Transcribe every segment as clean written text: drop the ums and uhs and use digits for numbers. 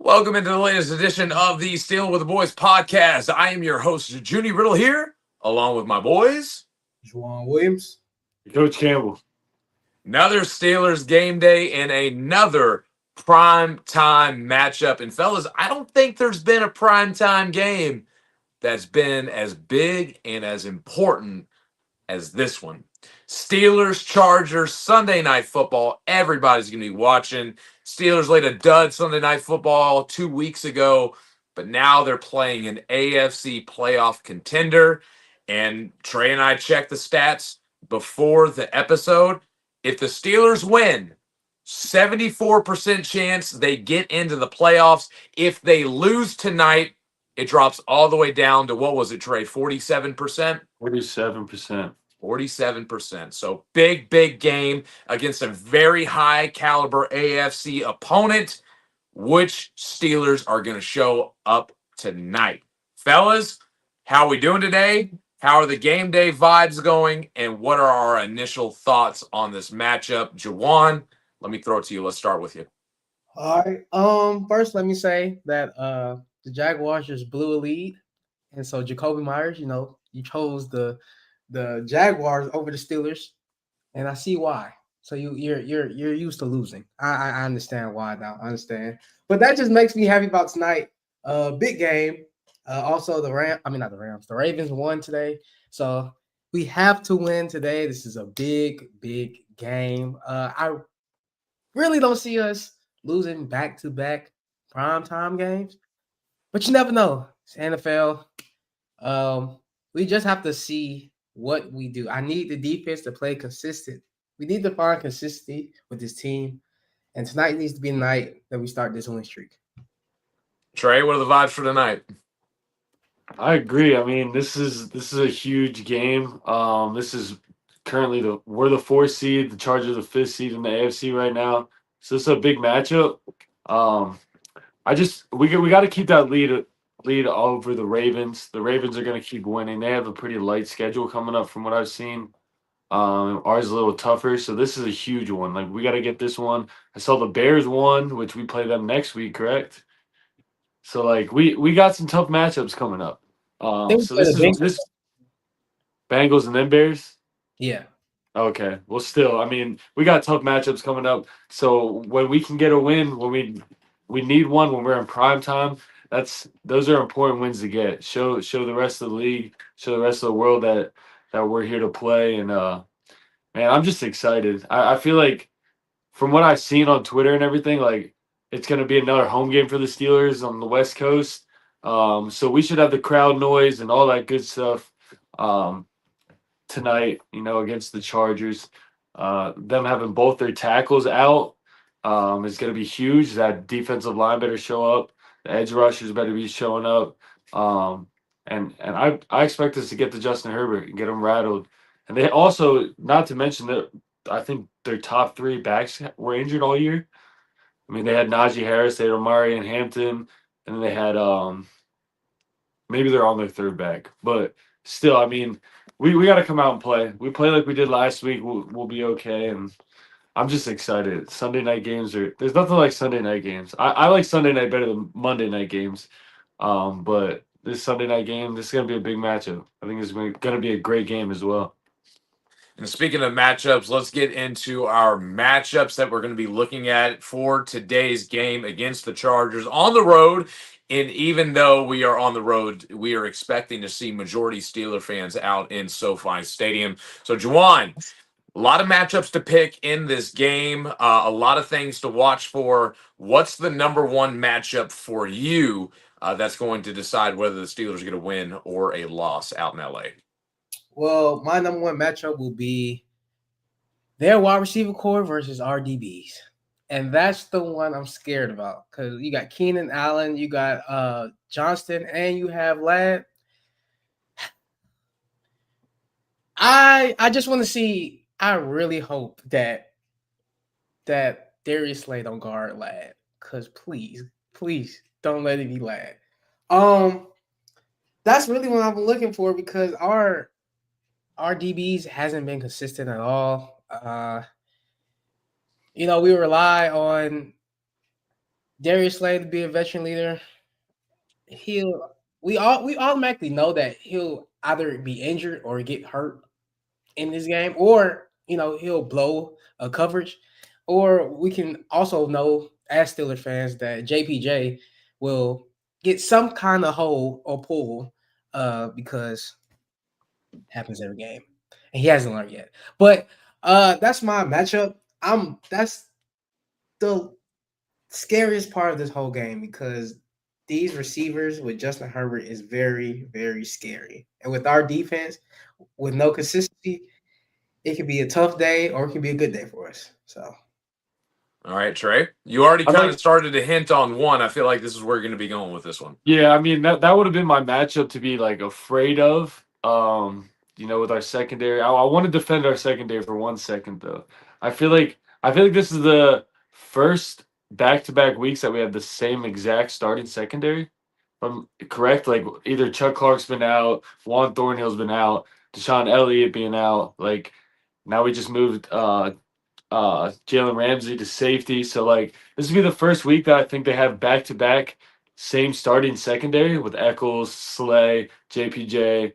Welcome into the latest edition of the Steal with the Boys podcast. I am your host, Junie Riddle, here, along with my boys. Juwan Williams. Coach Campbell. Another Steelers game day and another prime time matchup. And fellas, I don't think there's been a prime time game that's been as big and as important as this one. Steelers, Chargers, Sunday Night Football. Everybody's going to be watching. Steelers laid a dud Sunday Night Football 2 weeks ago, but now they're playing an AFC playoff contender. And Trey and I checked the stats before the episode. If the Steelers win, 74% chance they get into the playoffs. If they lose tonight, it drops all the way down to, what was it, Trey, 47%? 47%. 47%. So big game against a very high caliber AFC opponent. Which Steelers are going to show up tonight? Fellas, how are we doing today? How are the game day vibes going? And what are our initial thoughts on this matchup? Juwan, let me throw it to you. Let's start with you. All right. First, let me say that the Jaguars just blew a lead, and so Jacoby Myers, you chose the Jaguars over the Steelers, and I see why. So you're used to losing. I understand why now. I understand, but that just makes me happy about tonight. Big game. Also, the Ravens won today, so we have to win today. This is a big game. I really don't see us losing back-to-back primetime games, but you never know. It's NFL. We just have to see what we do. I need the defense to play consistent. We need to find consistency with this team, and tonight needs to be the night that we start this win streak. Trey, what are the vibes for tonight? I agree. I mean, this is a huge game. This is currently we're the 4th seed, the Chargers the 5th seed in the AFC right now. So it's a big matchup. We got to keep that lead over the Ravens. The Ravens are going to keep winning. They have a pretty light schedule coming up from what I've seen. Ours is a little tougher, so this is a huge one. Like, we got to get this one. I saw the Bears won, which we play them next week, correct? So like we got some tough matchups coming up. So this Bengals and then Bears. Yeah. Okay. Well, still, I mean, we got tough matchups coming up. So when we can get a win, when we need one when we're in prime time, those are important wins to get. Show the rest of the league, show the rest of the world that we're here to play. And man, I'm just excited. I feel like from what I've seen on Twitter and everything, like, it's going to be another home game for the Steelers on the West Coast. So we should have the crowd noise and all that good stuff tonight, against the Chargers. Them having both their tackles out is going to be huge. That defensive line better show up. The edge rushers better be showing up. And I expect us to get to Justin Herbert and get him rattled. And they also, not to mention that I think their top 3 backs were injured all year. I mean, they had Najee Harris, they had Omari and Hampton, and then they had maybe they're on their 3rd back. But still, I mean, we got to come out and play. We play like we did last week. We'll be okay. And I'm just excited. Sunday night games there's nothing like Sunday night games. I like Sunday night better than Monday night games. But this Sunday night game, this is going to be a big matchup. I think it's going to be a great game as well. And speaking of matchups, let's get into our matchups that we're going to be looking at for today's game against the Chargers on the road. And even though we are on the road, we are expecting to see majority Steeler fans out in SoFi Stadium. So, Juwan, a lot of matchups to pick in this game, a lot of things to watch for. What's the number one matchup for you that's going to decide whether the Steelers get a win or a loss out in LA? Well, my number one matchup will be their wide receiver core versus RDBs. And that's the one I'm scared about because you got Keenan Allen, you got Johnston, and you have Ladd. I just want to see. I really hope that Darius Slay don't guard Ladd, because please don't let it be Ladd. That's really what I'm looking for because our DBs hasn't been consistent at all. We rely on Darius Slay to be a veteran leader, he'll we automatically know that he'll either be injured or get hurt in this game, or he'll blow a coverage, or we can also know as Steelers fans that JPJ will get some kind of hold or pull, because it happens every game, and he hasn't learned yet. But that's my matchup. That's the scariest part of this whole game because these receivers with Justin Herbert is very, very scary. And with our defense, with no consistency, it could be a tough day or it could be a good day for us. So All right, Trey. You already I'd kind like of started to hint on one. I feel like this is where you're going to be going with this one. Yeah, I mean that would have been my matchup to be like afraid of. With our secondary. I want to defend our secondary for 1 second though. I feel like this is the first back-to-back weeks that we have the same exact starting secondary. If I'm correct, like either Chuck Clark's been out, Juan Thornhill's been out, Deshaun Elliott being out. Like now we just moved Jalen Ramsey to safety. So like this will be the first week that I think they have back to back same starting secondary with Eccles, Slay, JPJ,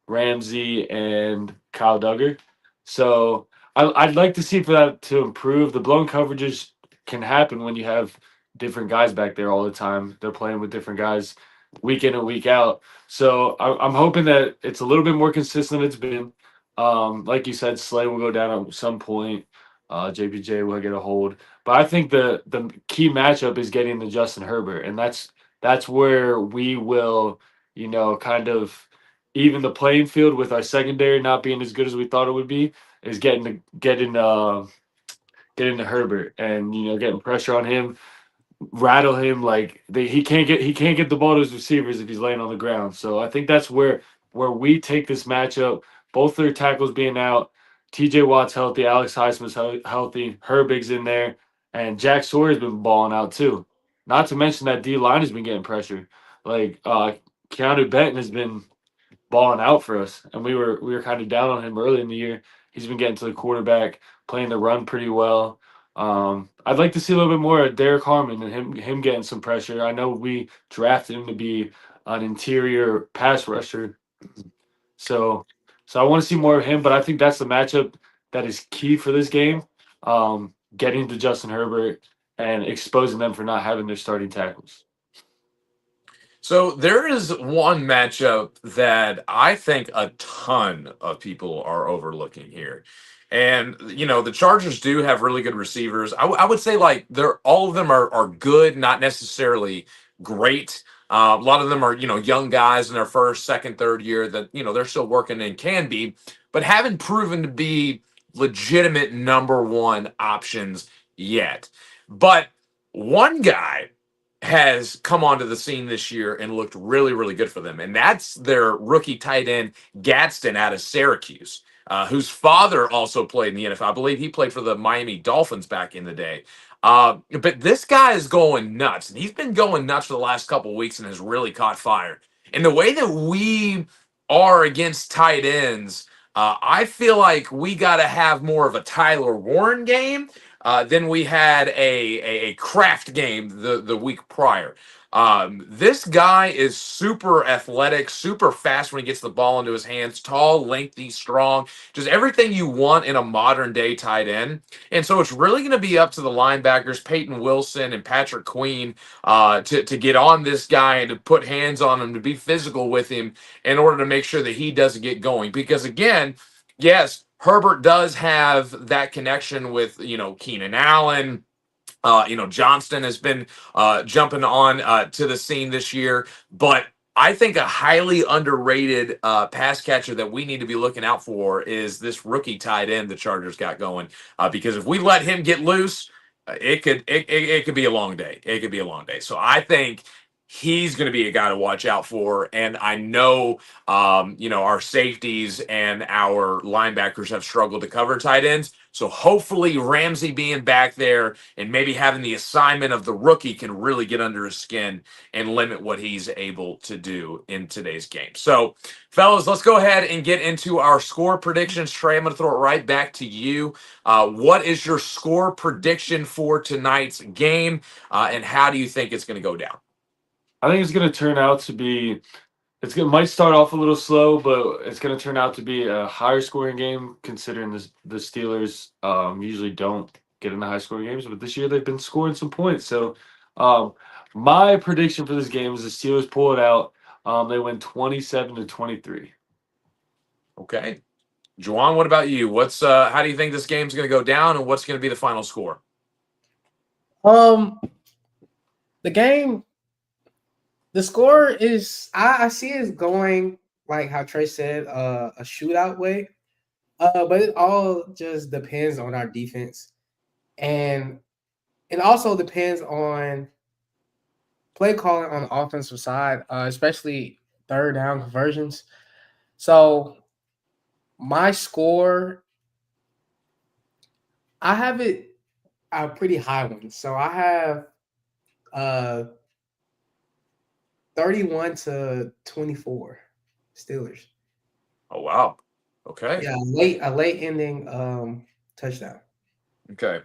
Ramsey, and Kyle Duggar. So I'd like to see for that to improve. The blown coverages can happen when you have different guys back there all the time. They're playing with different guys week in and week out. So I'm hoping that it's a little bit more consistent than it's been. Like you said, Slay will go down at some point. JPJ will get a hold, but I think the key matchup is getting the Justin Herbert, and that's where we will, kind of even the playing field with our secondary not being as good as we thought it would be. Is getting to Herbert and getting pressure on him, rattle him like he can't get the ball to his receivers if he's laying on the ground. So I think that's where we take this matchup. Both their tackles being out, T.J. Watt's healthy, Alex Highsmith's healthy, Herbig's in there, and Jack Sawyer's been balling out too. Not to mention that D line has been getting pressure. Like Keanu Benton has been balling out for us, and we were kind of down on him early in the year. He's been getting to the quarterback, playing the run pretty well. I'd like to see a little bit more of Derek Harmon and him getting some pressure. I know we drafted him to be an interior pass rusher, so I want to see more of him. But I think that's the matchup that is key for this game. Getting to Justin Herbert and exposing them for not having their starting tackles. So there is one matchup that I think a ton of people are overlooking here. And the Chargers do have really good receivers. I would say like they're all of them are good, not necessarily great. A lot of them are young guys in their first, second, third year that they're still working and can be, but haven't proven to be legitimate number one options yet. But one guy has come onto the scene this year and looked really, really good for them. And that's their rookie tight end, Gadsden, out of Syracuse, whose father also played in the NFL. I believe he played for the Miami Dolphins back in the day. But this guy is going nuts, and he's been going nuts for the last couple of weeks and has really caught fire. And the way that we are against tight ends, I feel like we got to have more of a Tyler Warren game. Then we had a Kraft game the week prior. This guy is super athletic, super fast when he gets the ball into his hands, tall, lengthy, strong, just everything you want in a modern day tight end. And so it's really going to be up to the linebackers, Peyton Wilson and Patrick Queen, to get on this guy and to put hands on him, to be physical with him in order to make sure that he doesn't get going. Because again, yes, Herbert does have that connection with, Keenan Allen. Johnston has been jumping on to the scene this year, but I think a highly underrated pass catcher that we need to be looking out for is this rookie tight end the Chargers got going. Because if we let him get loose, it could be a long day. It could be a long day. So I think he's going to be a guy to watch out for. And I know, our safeties and our linebackers have struggled to cover tight ends. So hopefully Ramsey being back there and maybe having the assignment of the rookie can really get under his skin and limit what he's able to do in today's game. So, fellas, let's go ahead and get into our score predictions. Trey, I'm going to throw it right back to you. What is your score prediction for tonight's game, and how do you think it's going to go down? I think it's going to turn out to be. Might start off a little slow, but it's going to turn out to be a higher scoring game. Considering the Steelers usually don't get into high scoring games, but this year they've been scoring some points. So, my prediction for this game is the Steelers pull it out. They win 27-23. Okay, Juwan, what about you? How do you think this game's going to go down, and what's going to be the final score? The score is I see it going like how Trey said, a shootout way. But it all just depends on our defense, and it also depends on play calling on the offensive side, especially third down conversions. So my score, I have it a pretty high one. So I have 31-24 Steelers. Oh, wow. Okay. Yeah, a late ending touchdown. Okay.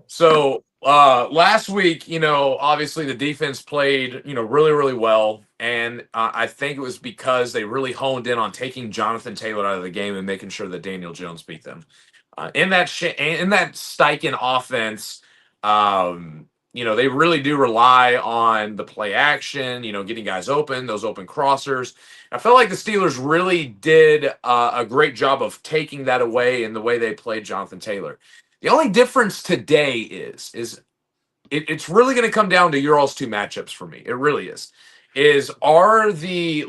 So last week, obviously the defense played, really, really well. And I think it was because they really honed in on taking Jonathan Taylor out of the game and making sure that Daniel Jones beat them. In that Steichen offense, they really do rely on the play action, getting guys open, those open crossers. I felt like the Steelers really did a great job of taking that away in the way they played Jonathan Taylor. The only difference today is it's really going to come down to your all's two matchups for me. It really is. Are the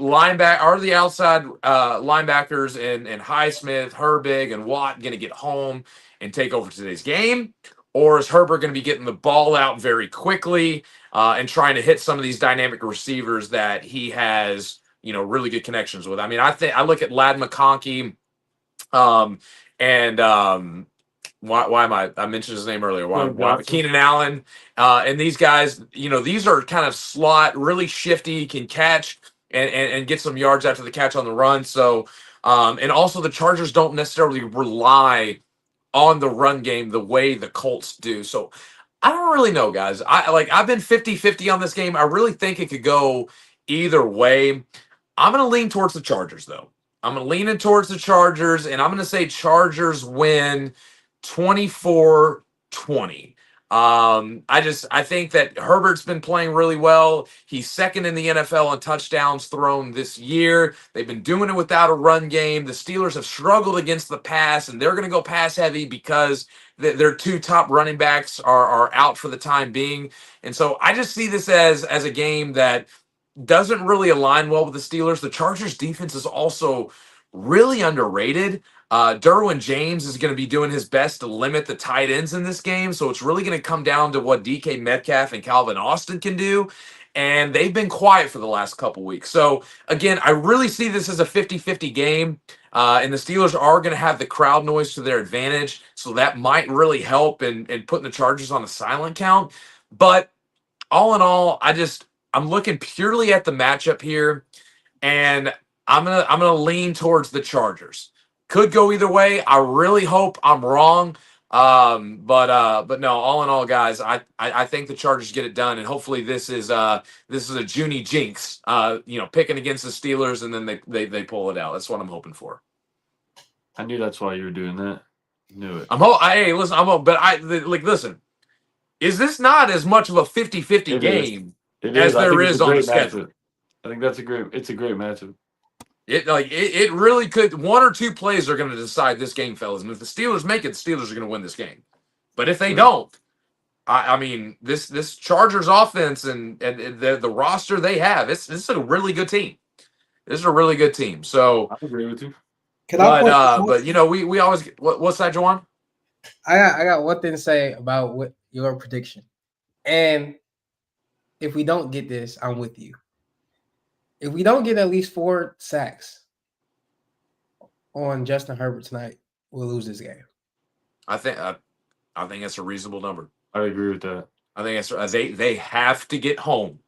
outside linebackers and Highsmith, Herbig, and Watt going to get home and take over today's game? Or is Herbert going to be getting the ball out very quickly and trying to hit some of these dynamic receivers that he has, really good connections with? I mean, I look at Ladd McConkey and why am I mentioned his name earlier? Why Keenan Allen and these guys, these are kind of slot, really shifty, can catch and get some yards after the catch on the run. So, and also the Chargers don't necessarily rely on the run game the way the Colts do. So I don't really know, guys. I've been 50-50 on this game. I really think it could go either way. I'm going to lean towards the Chargers, though. I'm going to lean in towards the Chargers, and I'm going to say Chargers win 24-20. I think that Herbert's been playing really well. He's second in the NFL in touchdowns thrown this year. They've been doing it without a run game. The Steelers have struggled against the pass, and they're going to go pass heavy because their two top running backs are out for the time being. And so I just see this as a game that doesn't really align well with the Steelers. The Chargers defense is also really underrated. Derwin James is going to be doing his best to limit the tight ends in this game. So it's really going to come down to what DK Metcalf and Calvin Austin can do. And they've been quiet for the last couple weeks. So again, I really see this as a 50-50 game. And the Steelers are going to have the crowd noise to their advantage. So that might really help in putting the Chargers on a silent count. But all in all, I'm looking purely at the matchup here. And I'm gonna lean towards the Chargers. Could go either way. I really hope I'm wrong. But no, all in all, guys, I think the Chargers get it done, and hopefully this is a Junie jinx. Picking against the Steelers, and then they pull it out. That's what I'm hoping for. I knew that's why you were doing that. Knew it. Hey, listen, listen. Is this not as much of a 50-50 game as there is on the schedule? I think it's a great matchup. It really could. One or two plays are going to decide this game, fellas. And if the Steelers make it, the Steelers are going to win this game. But if they don't, I mean, this Chargers offense and the roster they have, this is a really good team. This is a really good team. So I agree with you. But we always what's that, Juwan? I got one thing to say about what your prediction, and if we don't get this, I'm with you. If we don't get at least 4 sacks on Justin Herbert tonight, we'll lose this game. I think it's a reasonable number. I agree with that. I think it's they have to get home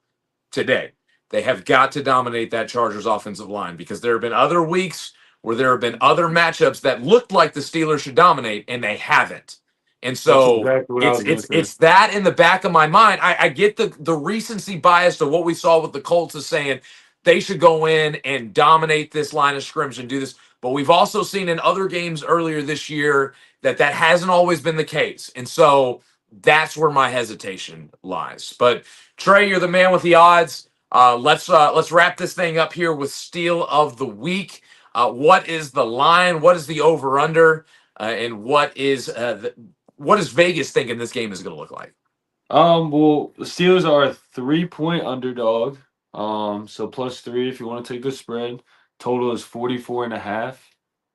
today. They have got to dominate that Chargers offensive line because there have been other weeks where there have been other matchups that looked like the Steelers should dominate and they haven't. And so exactly what I was gonna say. it's that in the back of my mind. I get the recency bias of what we saw with the Colts is saying they should go in and dominate this line of scrimmage and do this. But we've also seen in other games earlier this year that hasn't always been the case. And so that's where my hesitation lies. But Trey, you're the man with the odds. Let's wrap this thing up here with Steal of the Week. What is the line? What is the over under? And what is Vegas thinking this game is going to look like? Well, the Steelers are a 3-point underdog. So +3 if you want to take the spread. Total is 44.5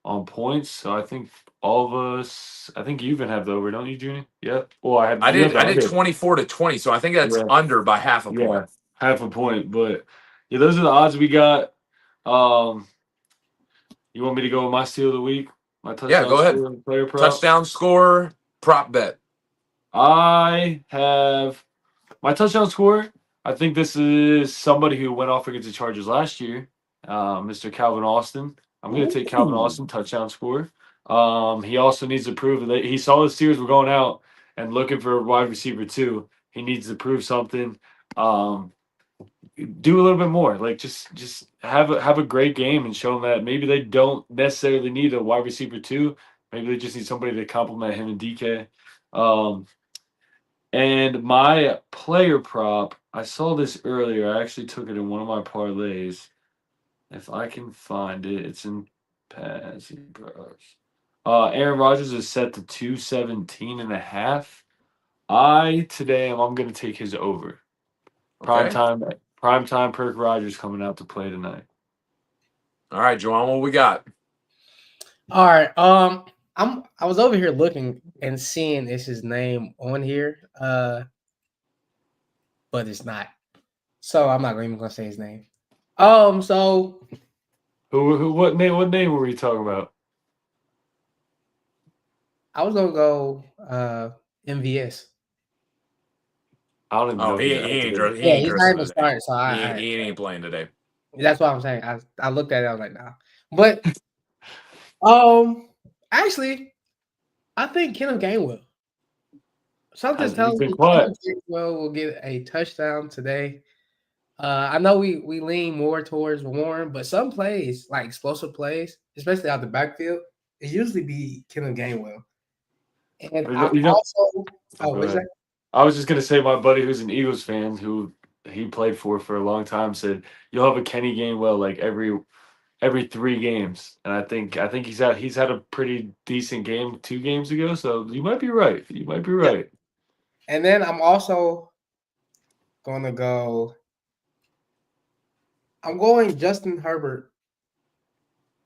on points. So I think all of us, I think you even have the over, don't you, Junior? Yep. Well, I did 24-20, so I think that's under by half a point. Half a point. But yeah, those are the odds we got. You want me to go with my Steal of the Week? My touchdown go ahead. score and player prop? Touchdown score, prop bet. I have my touchdown score. I think this is somebody who went off against the Chargers last year, Mr. Calvin Austin. I'm going to take Calvin Austin touchdown score. He also needs to prove that he saw the Steelers were going out and looking for a wide receiver too. He needs to prove something. Do a little bit more. Like just have a great game and show them that maybe they don't necessarily need a wide receiver too. Maybe they just need somebody to complement him and DK. And my player prop, I saw this earlier. I actually took it in one of my parlays. If I can find it, it's in passing props. Aaron Rodgers is set to 217.5. I'm going to take his over. Okay. Prime time Kirk Rodgers coming out to play tonight. All right, Joanne, what we got? All right. I was over here looking and seeing is his name on here, but it's not. So I'm not even gonna say his name. So what name were we talking about? I was gonna go MVS. I don't even know. He ain't he's not even starting, so he ain't playing today. That's what I'm saying. I looked at it, I was like, nah. But actually, I think Kenneth Gainwell. Something's telling me Kenneth Gainwell will get a touchdown today. I know we lean more towards Warren, but some plays, like explosive plays, especially out the backfield, it usually be Kenneth Gainwell. And I was just gonna say my buddy who's an Eagles fan who he played for a long time said you'll have a Kenny Gainwell like every 3 games, and I think he's had a pretty decent game 2 games ago, so you might be right. Yeah. And then I'm also gonna go. I'm going Justin Herbert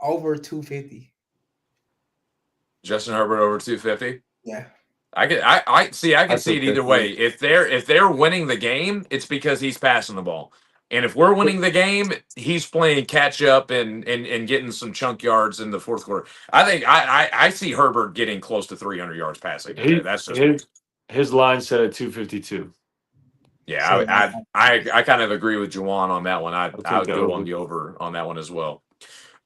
over 250. Justin Herbert over 250. Yeah. I can see it either way. If they're winning the game, it's because he's passing the ball. And if we're winning the game, he's playing catch up and getting some chunk yards in the fourth quarter. I think I see Herbert getting close to 300 yards passing. That's just his line set at 252. Yeah, I kind of agree with Juwan on that one. I would go on the over on that one as well.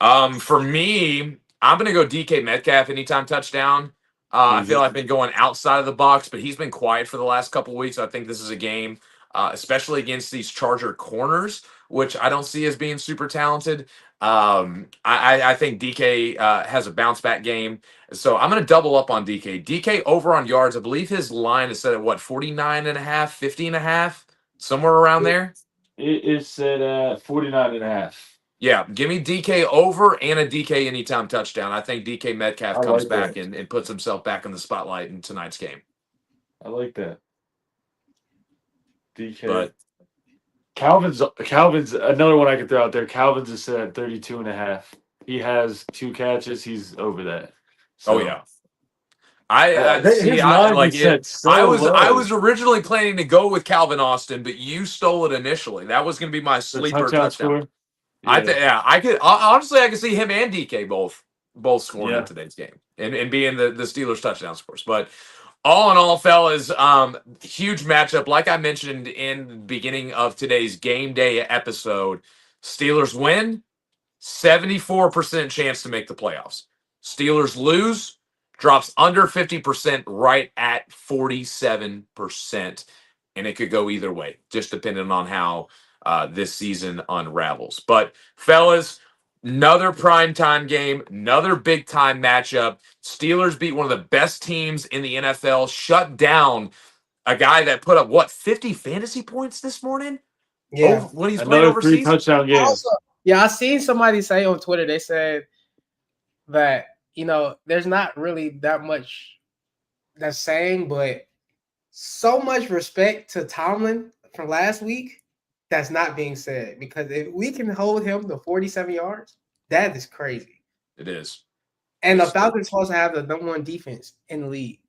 For me, I'm going to go DK Metcalf anytime touchdown. I feel I've been going outside of the box, but he's been quiet for the last couple of weeks. I think this is a game, especially against these Charger corners, which I don't see as being super talented. I think DK has a bounce back game. So I'm going to double up on DK. DK over on yards. I believe his line is set at 49.5, 50.5, somewhere around there. It is set at 49.5. Yeah, give me DK over and a DK anytime touchdown. I think DK Metcalf comes back and puts himself back in the spotlight in tonight's game. I like that. DK. But Calvin's another one I could throw out there. Calvin's is set at 32.5. He has 2 catches. He's over that. So, oh yeah. See. His I line like is it. set so I low. was originally planning to go with Calvin Austin, but you stole it initially. That was going to be my The sleeper touchdown touchdown. score. I could honestly, I could see him and DK both scoring Yeah. in today's game and being the Steelers touchdown scores. But all in all, fellas, huge matchup. Like I mentioned in the beginning of today's game day episode, Steelers win, 74% chance to make the playoffs. Steelers lose, drops under 50%, right at 47%. And it could go either way, just depending on how this season unravels. But, fellas, another primetime game, another big time matchup. Steelers beat one of the best teams in the NFL, shut down a guy that put up, 50 fantasy points this morning? Yeah. When he's playing Another 3 overseas? touchdown game. Also, yeah, I seen somebody say on Twitter, they said that, there's not really that much that's saying, but so much respect to Tomlin from last week that's not being said, because if we can hold him to 47 yards, that is crazy. It is. And the Falcons supposed to have the number 1 defense in the league.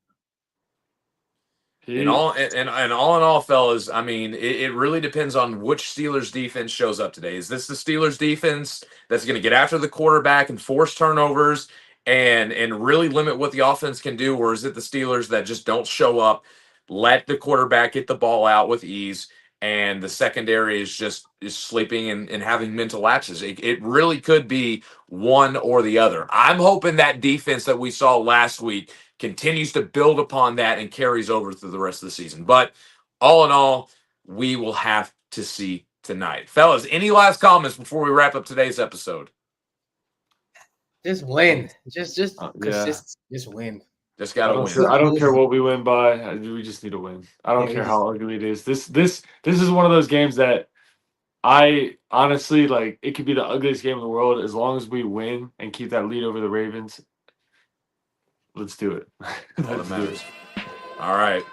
And all in all, fellas, I mean, it really depends on which Steelers defense shows up today. Is this the Steelers defense that's going to get after the quarterback and force turnovers and really limit what the offense can do, or is it the Steelers that just don't show up, let the quarterback get the ball out with ease, and the secondary is sleeping and having mental lapses? It really could be one or the other. I'm hoping that defense that we saw last week continues to build upon that and carries over through the rest of the season. But all in all, we will have to see tonight. Fellas, any last comments before we wrap up today's episode? Just win. Just consistent. Yeah. Just win. Just got to win. I don't care what we win by. We just need to win. I don't care how ugly it is. This is one of those games that I honestly like. It could be the ugliest game in the world as long as we win and keep that lead over the Ravens. Let's do it. Let's do it. All right.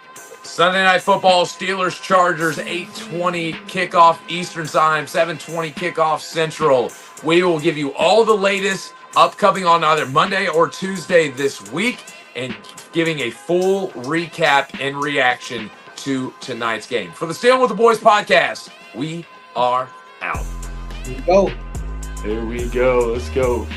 Sunday Night Football, Steelers Chargers, 8:20 kickoff Eastern Time, 7:20 kickoff Central. We will give you all the latest upcoming on either Monday or Tuesday this week and giving a full recap and reaction to tonight's game. For the Stealing with the Boys podcast, we are out. Here we go. There we go. Let's go.